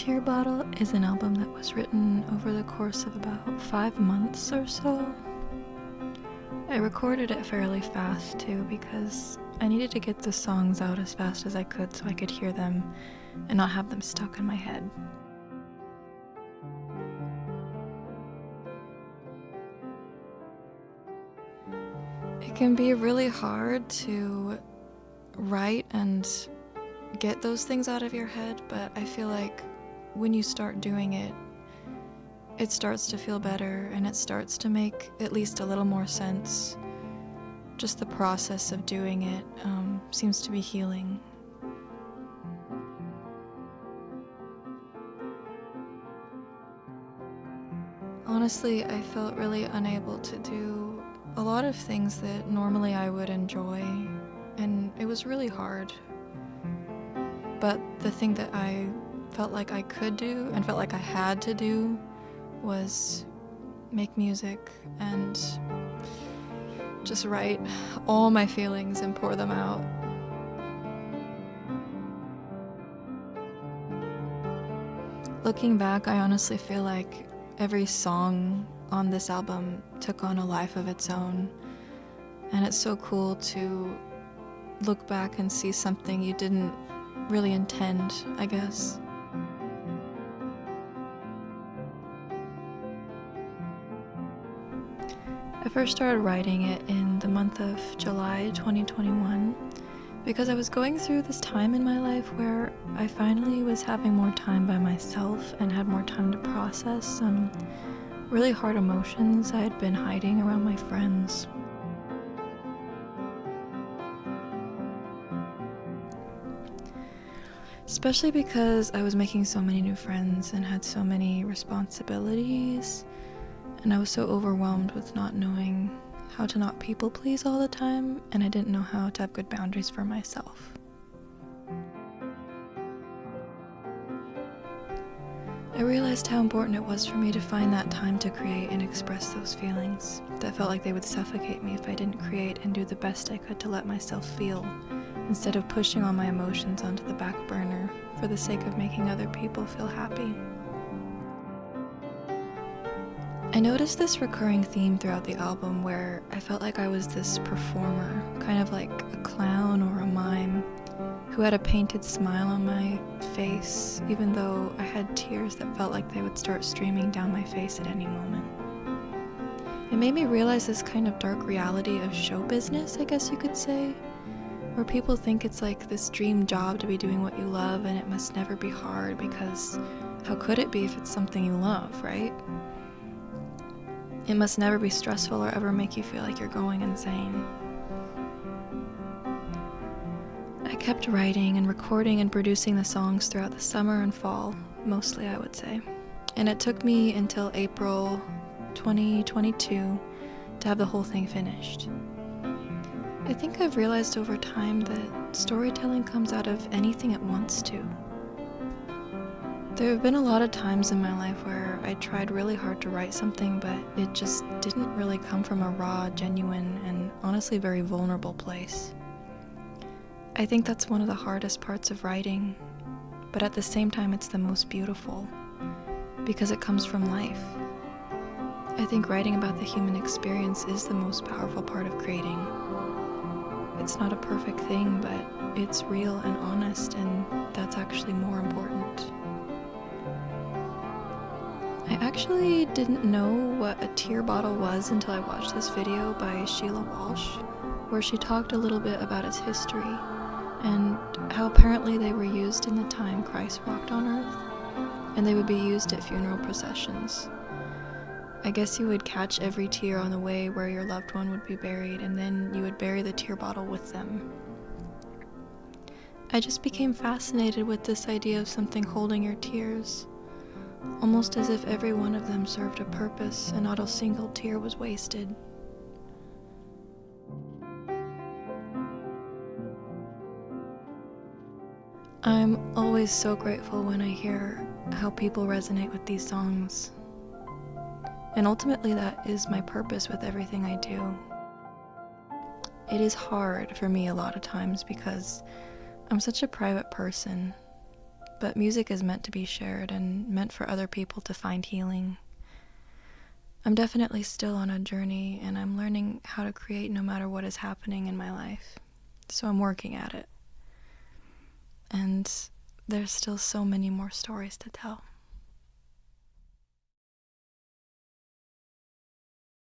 Tear Bottle is an album that was written over the course of about 5 months or so. I recorded it fairly fast too because I needed to get the songs out as fast as I could so I could hear them and not have them stuck in my head. It can be really hard to write and get those things out of your head, but I feel like when you start doing it, it starts to feel better and it starts to make at least a little more sense. Just the process of doing it seems to be healing. Honestly, I felt really unable to do a lot of things that normally I would enjoy, and it was really hard. But the thing that I felt like I could do and felt like I had to do was make music and just write all my feelings and pour them out. Looking back, I honestly feel like every song on this album took on a life of its own, and it's so cool to look back and see something you didn't really intend, I guess. I first started writing it in the month of July 2021 because I was going through this time in my life where I finally was having more time by myself and had more time to process some really hard emotions I had been hiding around my friends. Especially because I was making so many new friends and had so many responsibilities, and I was so overwhelmed with not knowing how to not people please all the time, and I didn't know how to have good boundaries for myself. I realized how important it was for me to find that time to create and express those feelings that felt like they would suffocate me if I didn't create and do the best I could to let myself feel, instead of pushing all my emotions onto the back burner for the sake of making other people feel happy. I noticed this recurring theme throughout the album where I felt like I was this performer, kind of like a clown or a mime, who had a painted smile on my face, even though I had tears that felt like they would start streaming down my face at any moment. It made me realize this kind of dark reality of show business, I guess you could say, where people think it's like this dream job to be doing what you love and it must never be hard because how could it be if it's something you love, right? It must never be stressful or ever make you feel like you're going insane. I kept writing and recording and producing the songs throughout the summer and fall, mostly I would say. And it took me until April 2022 to have the whole thing finished. I think I've realized over time that storytelling comes out of anything it wants to. There have been a lot of times in my life where I tried really hard to write something, but it just didn't really come from a raw, genuine, and honestly very vulnerable place. I think that's one of the hardest parts of writing, but at the same time it's the most beautiful, because it comes from life. I think writing about the human experience is the most powerful part of creating. It's not a perfect thing, but it's real and honest, and that's actually more important. I actually didn't know what a tear bottle was until I watched this video by Sheila Walsh, where she talked a little bit about its history and how apparently they were used in the time Christ walked on earth, and they would be used at funeral processions. I guess you would catch every tear on the way where your loved one would be buried, and then you would bury the tear bottle with them. I just became fascinated with this idea of something holding your tears, almost as if every one of them served a purpose and not a single tear was wasted. I'm always so grateful when I hear how people resonate with these songs. And ultimately that is my purpose with everything I do. It is hard for me a lot of times because I'm such a private person. but music is meant to be shared and meant for other people to find healing. I'm definitely still on a journey, and I'm learning how to create no matter what is happening in my life. So I'm working at it. And there's still so many more stories to tell.